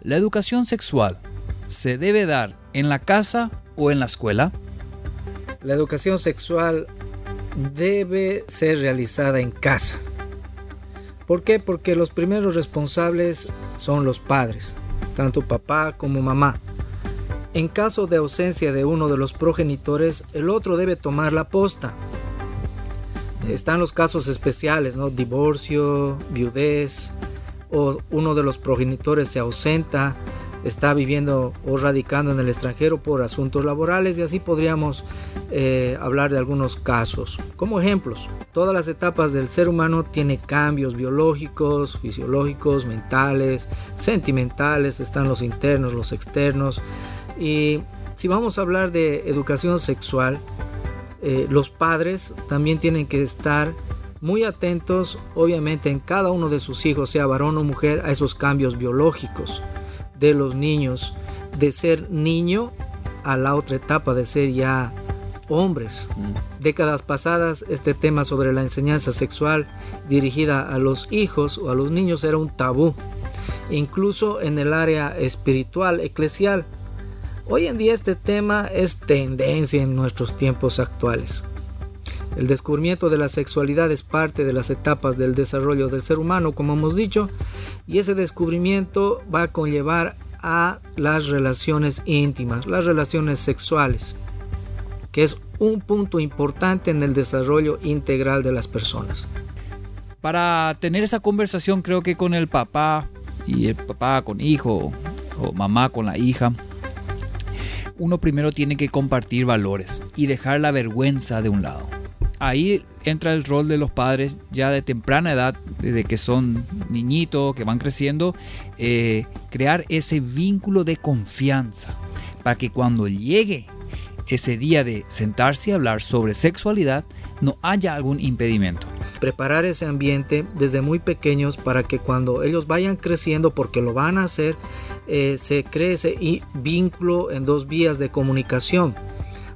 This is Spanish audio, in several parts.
¿La educación sexual se debe dar en la casa o en la escuela? La educación sexual debe ser realizada en casa. ¿Por qué? Porque los primeros responsables son los padres, tanto papá como mamá. En caso de ausencia de uno de los progenitores, el otro debe tomar la posta. Están los casos especiales, ¿no? Divorcio, viudez, o uno de los progenitores se ausenta, está viviendo o radicando en el extranjero por asuntos laborales, y así podríamos hablar de algunos casos. Como ejemplos, todas las etapas del ser humano tienen cambios biológicos, fisiológicos, mentales, sentimentales, están los internos, los externos. Y si vamos a hablar de educación sexual, los padres también tienen que estar muy atentos, obviamente, en cada uno de sus hijos, sea varón o mujer, a esos cambios biológicos de los niños, de ser niño a la otra etapa de ser ya hombres. Décadas pasadas, este tema sobre la enseñanza sexual dirigida a los hijos o a los niños era un tabú, incluso en el área espiritual, eclesial. Hoy en día este tema es tendencia en nuestros tiempos actuales. El descubrimiento de la sexualidad es parte de las etapas del desarrollo del ser humano, como hemos dicho, y ese descubrimiento va a conllevar a las relaciones íntimas, las relaciones sexuales, que es un punto importante en el desarrollo integral de las personas. Para tener esa conversación, creo que con el papá y el papá con hijo o mamá con la hija, uno primero tiene que compartir valores y dejar la vergüenza de un lado. Ahí entra el rol de los padres ya de temprana edad, desde que son niñitos, que van creciendo, crear ese vínculo de confianza para que cuando llegue ese día de sentarse y hablar sobre sexualidad no haya algún impedimento. Preparar ese ambiente desde muy pequeños para que cuando ellos vayan creciendo, porque lo van a hacer, se cree ese vínculo en dos vías de comunicación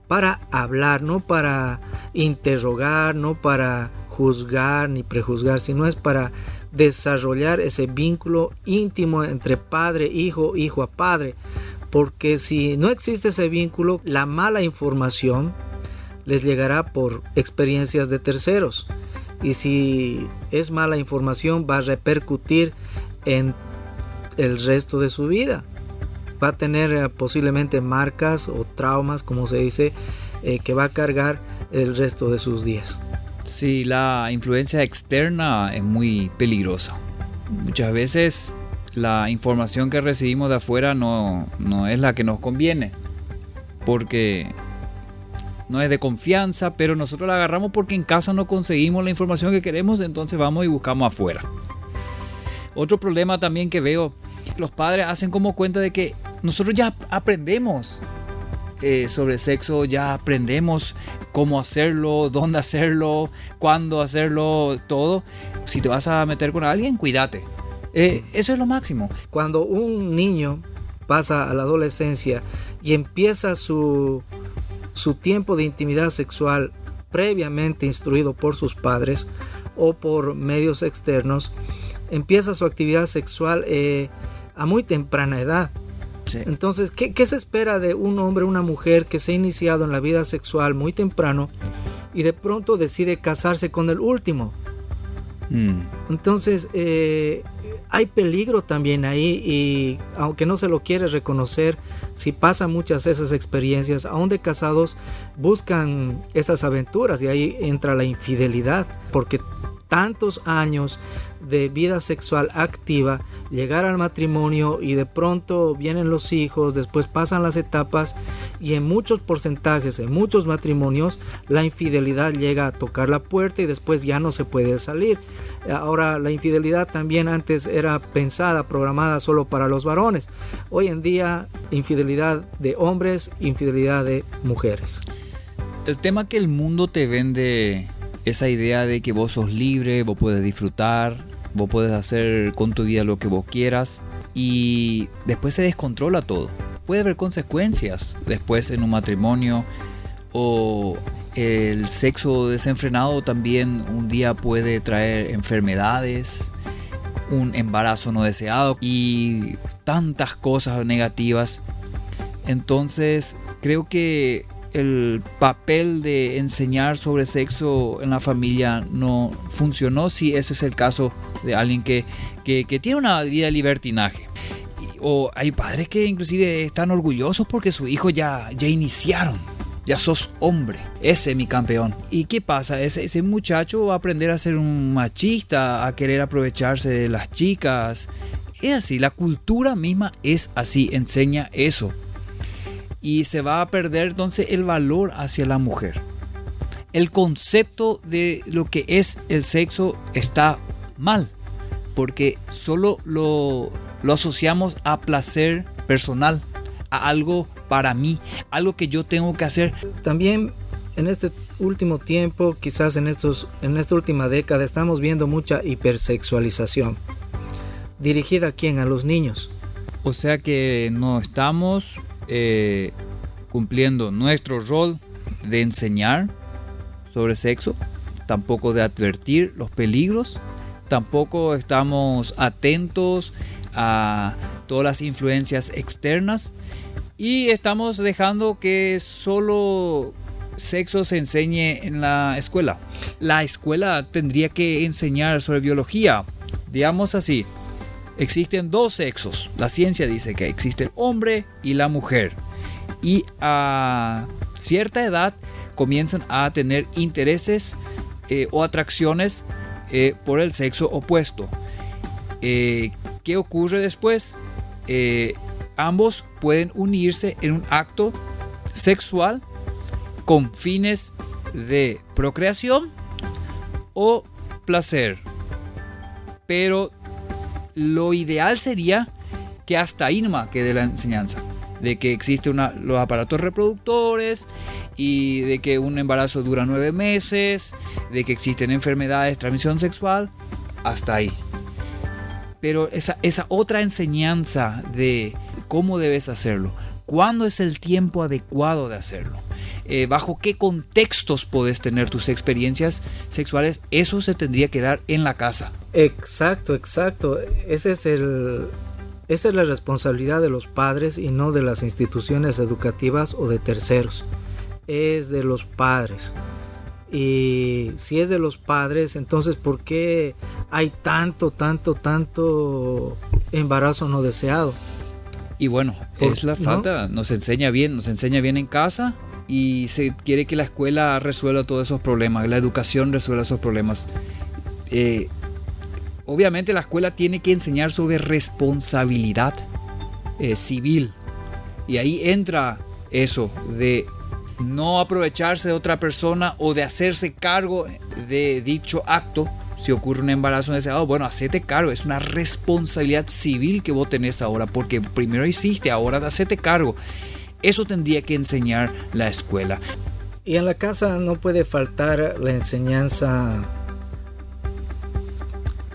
para hablar, no para interrogar, no para juzgar ni prejuzgar, sino es para desarrollar ese vínculo íntimo entre padre, hijo, hijo a padre. Porque si no existe ese vínculo, la mala información les llegará por experiencias de terceros. Y si es mala información, va a repercutir en el resto de su vida. Va a tener posiblemente marcas o traumas, como se dice, que va a cargar el resto de sus días. Sí, la influencia externa es muy peligrosa. Muchas veces la información que recibimos de afuera no es la que nos conviene, porque no es de confianza, pero nosotros la agarramos porque en casa no conseguimos la información que queremos, entonces vamos y buscamos afuera. Otro problema también que veo, los padres hacen como cuenta de que nosotros ya aprendemos sobre sexo, ya aprendemos cómo hacerlo, dónde hacerlo, cuándo hacerlo, todo. Si te vas a meter con alguien, cuídate. Eso es lo máximo. Cuando un niño pasa a la adolescencia y empieza su tiempo de intimidad sexual previamente instruido por sus padres o por medios externos, empieza su actividad sexual a muy temprana edad. Sí. Entonces, ¿qué se espera de un hombre o una mujer que se ha iniciado en la vida sexual muy temprano y de pronto decide casarse con el último? Entonces, hay peligro también ahí, y aunque no se lo quiere reconocer, si pasan muchas de esas experiencias, aún de casados buscan esas aventuras, y ahí entra la infidelidad, porque tantos años de vida sexual activa, llegar al matrimonio y de pronto vienen los hijos, después pasan las etapas, y en muchos porcentajes, en muchos matrimonios, la infidelidad llega a tocar la puerta y después ya no se puede salir. Ahora, la infidelidad también antes era pensada, programada solo para los varones. Hoy en día, infidelidad de hombres, infidelidad de mujeres. El tema que el mundo te vende, esa idea de que vos sos libre, vos puedes disfrutar, vos puedes hacer con tu vida lo que vos quieras, y después se descontrola todo. Puede haber consecuencias después en un matrimonio, o el sexo desenfrenado también un día puede traer enfermedades, un embarazo no deseado, y tantas cosas negativas. Entonces creo que el papel de enseñar sobre sexo en la familia no funcionó si ese es el caso de alguien que tiene una vida de libertinaje. O hay padres que inclusive están orgullosos porque su hijo ya iniciaron. Ya sos hombre, ese es mi campeón. ¿Y qué pasa? Ese muchacho va a aprender a ser un machista, a querer aprovecharse de las chicas. Es así, la cultura misma es así, enseña eso. Y se va a perder entonces el valor hacia la mujer. El concepto de lo que es el sexo está mal, porque solo lo asociamos a placer personal, a algo para mí, algo que yo tengo que hacer. También en este último tiempo, quizás en esta última década, estamos viendo mucha hipersexualización. ¿Dirigida a quién? A los niños. O sea que no estamos cumpliendo nuestro rol de enseñar sobre sexo, tampoco de advertir los peligros, tampoco estamos atentos a todas las influencias externas y estamos dejando que solo sexo se enseñe en la escuela. La escuela tendría que enseñar sobre biología, digamos así. Existen dos sexos. La ciencia dice que existe el hombre y la mujer. Y a cierta edad comienzan a tener intereses o atracciones por el sexo opuesto. ¿Qué ocurre después? Ambos pueden unirse en un acto sexual con fines de procreación o placer. Pero lo ideal sería que hasta ahí nomás quede la enseñanza de que existen los aparatos reproductores y de que un embarazo dura 9 meses, de que existen enfermedades de transmisión sexual, hasta ahí. Pero esa otra enseñanza de cómo debes hacerlo, cuándo es el tiempo adecuado de hacerlo, bajo qué contextos podés tener tus experiencias sexuales, eso se tendría que dar en la casa. Exacto. Esa es la responsabilidad de los padres y no de las instituciones educativas o de terceros. Es de los padres. Y si es de los padres, entonces ¿por qué hay tanto embarazo no deseado? Y bueno, es la falta, ¿no? Nos enseña bien en casa y se quiere que la escuela resuelva todos esos problemas, la educación resuelva esos problemas. Obviamente la escuela tiene que enseñar sobre responsabilidad civil y ahí entra eso de no aprovecharse de otra persona o de hacerse cargo de dicho acto. Si ocurre un embarazo no deseado, bueno, hacete cargo, es una responsabilidad civil que vos tenés ahora, porque primero hiciste, ahora hacete cargo. Eso tendría que enseñar la escuela. Y en la casa no puede faltar la enseñanza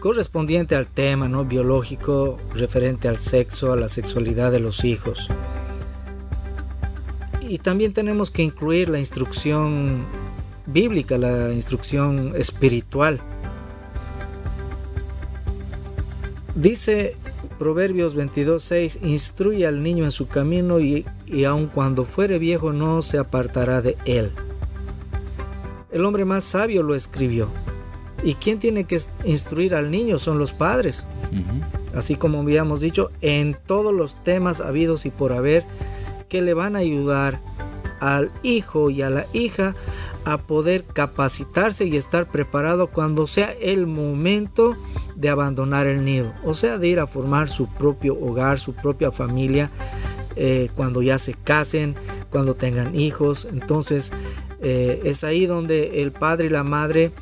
correspondiente al tema, ¿no?, biológico, referente al sexo, a la sexualidad de los hijos. Y también tenemos que incluir la instrucción bíblica, la instrucción espiritual. Dice Proverbios 22:6: instruye al niño en su camino y aun cuando fuere viejo no se apartará de él. El hombre más sabio lo escribió. ¿Y quién tiene que instruir al niño? Son los padres. Así como habíamos dicho, en todos los temas habidos y por haber, que le van a ayudar al hijo y a la hija a poder capacitarse y estar preparado cuando sea el momento de abandonar el nido, o sea, de ir a formar su propio hogar, su propia familia, cuando ya se casen, cuando tengan hijos. Entonces es ahí donde el padre y la madre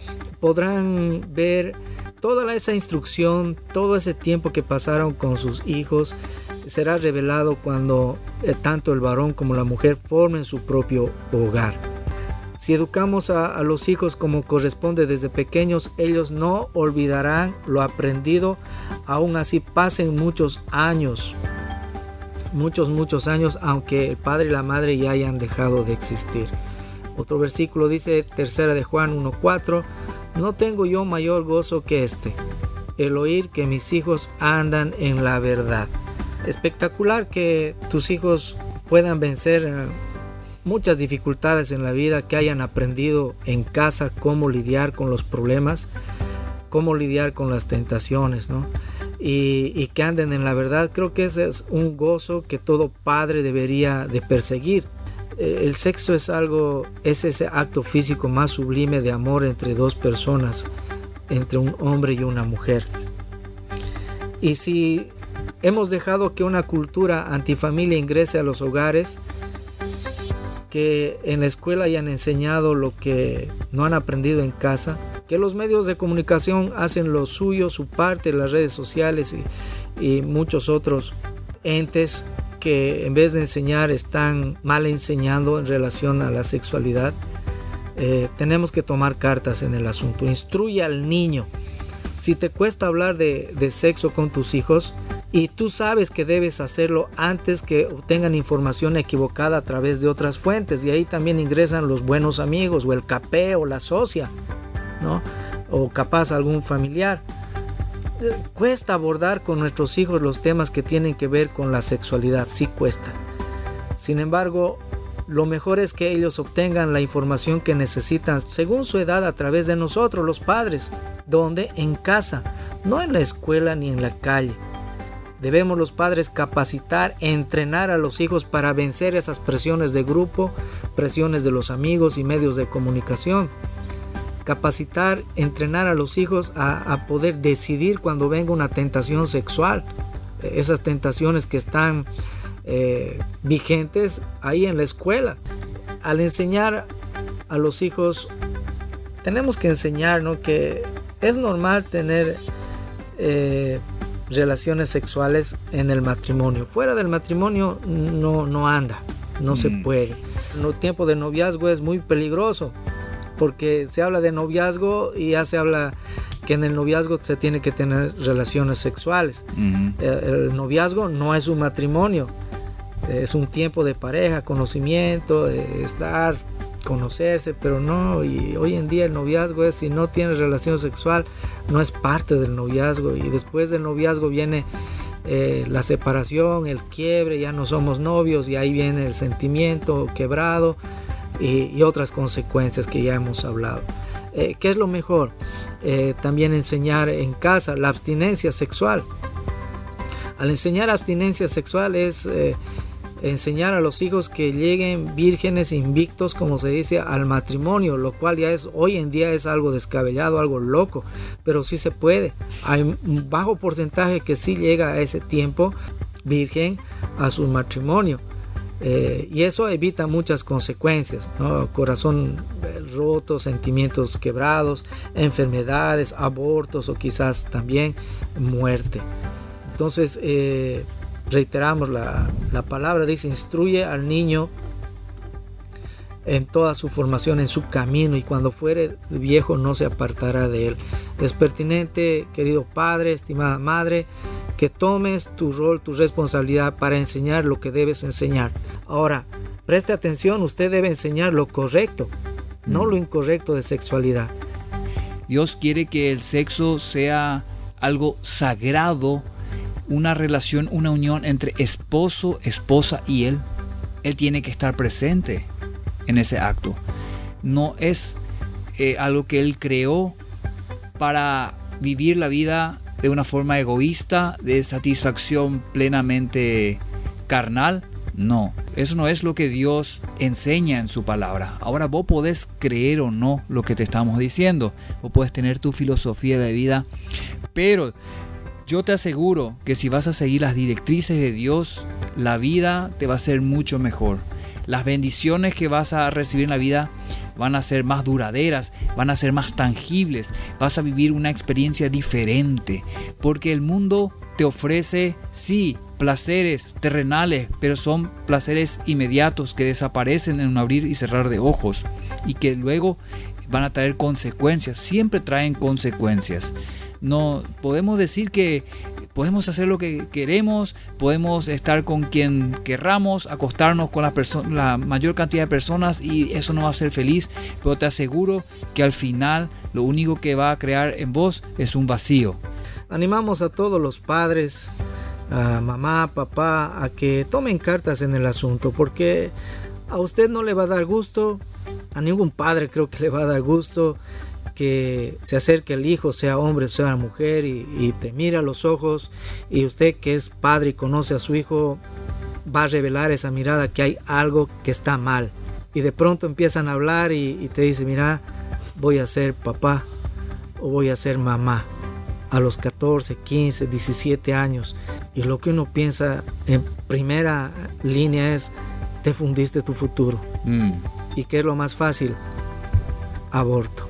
podrán ver toda esa instrucción, todo ese tiempo que pasaron con sus hijos. Será revelado cuando tanto el varón como la mujer formen su propio hogar. Si educamos a los hijos como corresponde desde pequeños, ellos no olvidarán lo aprendido, aún así pasen muchos años, aunque el padre y la madre ya hayan dejado de existir. Otro versículo dice, 3 de Juan 1:4, no tengo yo mayor gozo que este, el oír que mis hijos andan en la verdad. espectacular que tus hijos puedan vencer muchas dificultades en la vida, que hayan aprendido en casa cómo lidiar con los problemas, cómo lidiar con las tentaciones, ¿no? Y que anden en la verdad. Creo que ese es un gozo que todo padre debería de perseguir. El sexo es ese acto físico más sublime de amor entre dos personas, entre un hombre y una mujer. Y si hemos dejado que una cultura antifamilia ingrese a los hogares, que en la escuela hayan enseñado lo que no han aprendido en casa, que los medios de comunicación hacen lo suyo, su parte, las redes sociales y muchos otros entes que en vez de enseñar están mal enseñando en relación a la sexualidad. Tenemos que tomar cartas en el asunto. Instruye al niño. Si te cuesta hablar de sexo con tus hijos y tú sabes que debes hacerlo antes que obtengan información equivocada a través de otras fuentes, y ahí también ingresan los buenos amigos o el capé o la socia, ¿no? O capaz algún familiar. Cuesta abordar con nuestros hijos los temas que tienen que ver con la sexualidad, sí cuesta. Sin embargo, lo mejor es que ellos obtengan la información que necesitan según su edad a través de nosotros, los padres. ¿Dónde? En casa, no en la escuela ni en la calle. Debemos los padres capacitar, entrenar a los hijos para vencer esas presiones de grupo, presiones de los amigos y medios de comunicación. Capacitar, entrenar a los hijos a poder decidir cuando venga una tentación sexual. Esas tentaciones que están vigentes ahí en la escuela. Al enseñar a los hijos, tenemos que enseñar, ¿no?, que es normal tener relaciones sexuales en el matrimonio. Fuera del matrimonio no anda, no se puede. El tiempo de noviazgo es muy peligroso, porque se habla de noviazgo y ya se habla que en el noviazgo se tiene que tener relaciones sexuales. El noviazgo no es un matrimonio, es un tiempo de pareja, conocimiento, estar, conocerse, pero no. Y hoy en día el noviazgo es, si no tienes relación sexual, no es parte del noviazgo, y después del noviazgo viene la separación, el quiebre, ya no somos novios, y ahí viene el sentimiento quebrado y otras consecuencias que ya hemos hablado. ¿Qué es lo mejor? También enseñar en casa la abstinencia sexual. Al enseñar abstinencia sexual es enseñar a los hijos que lleguen vírgenes invictos, como se dice, al matrimonio, lo cual ya es, hoy en día es algo descabellado, algo loco, pero sí se puede. Hay un bajo porcentaje que sí llega a ese tiempo virgen a su matrimonio. Y eso evita muchas consecuencias, ¿no? Corazón roto, sentimientos quebrados, enfermedades, abortos o quizás también muerte. Entonces reiteramos la palabra, dice: instruye al niño en toda su formación, en su camino, y cuando fuere viejo no se apartará de él. Es pertinente, querido padre, estimada madre, que tomes tu rol, tu responsabilidad para enseñar lo que debes enseñar. Ahora, preste atención, usted debe enseñar lo correcto, no lo incorrecto de sexualidad. Dios quiere que el sexo sea algo sagrado, una relación, una unión entre esposo, esposa y Él. Él tiene que estar presente en ese acto. No es algo que Él creó para vivir la vida de una forma egoísta, de satisfacción plenamente carnal. No, eso no es lo que Dios enseña en su palabra. Ahora vos podés creer o no lo que te estamos diciendo. Vos podés tener tu filosofía de vida, pero yo te aseguro que si vas a seguir las directrices de Dios, la vida te va a ser mucho mejor. Las bendiciones que vas a recibir en la vida van a ser más duraderas, van a ser más tangibles. Vas a vivir una experiencia diferente, porque el mundo te ofrece, sí, placeres terrenales, pero son placeres inmediatos que desaparecen en un abrir y cerrar de ojos y que luego van a traer consecuencias. Siempre traen consecuencias. No podemos decir que podemos hacer lo que queremos, podemos estar con quien querramos, acostarnos con la mayor cantidad de personas, y eso no va a ser feliz, pero te aseguro que al final lo único que va a crear en vos es un vacío. Animamos a todos los padres a mamá, papá, a que tomen cartas en el asunto, porque a usted no le va a dar gusto, a ningún padre creo que le va a dar gusto que se acerque el hijo, sea hombre, sea mujer, y te mira a los ojos, y usted que es padre y conoce a su hijo va a revelar esa mirada que hay algo que está mal, y de pronto empiezan a hablar y te dice, mira, voy a ser papá o voy a ser mamá a los 14, 15, 17 años, y lo que uno piensa en primera línea es, te fundiste tu futuro. ¿Y qué es lo más fácil? Aborto.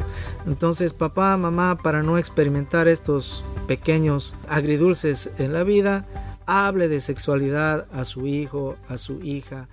Entonces, papá, mamá, para no experimentar estos pequeños agridulces en la vida, hable de sexualidad a su hijo, a su hija,